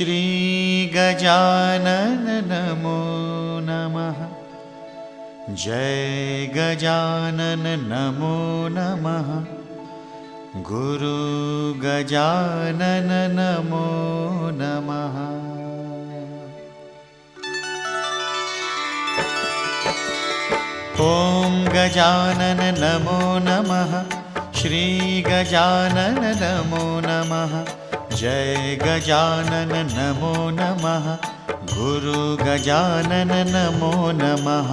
श्री गजानन नमो नमः। जय गजानन नमो नमः। गुरु गजानन नमो नमः। ॐ गजानन नमो नमः। श्री गजानन नमो नमः। जय गजानन नमो नमः। गुरु गजानन नमो नमः।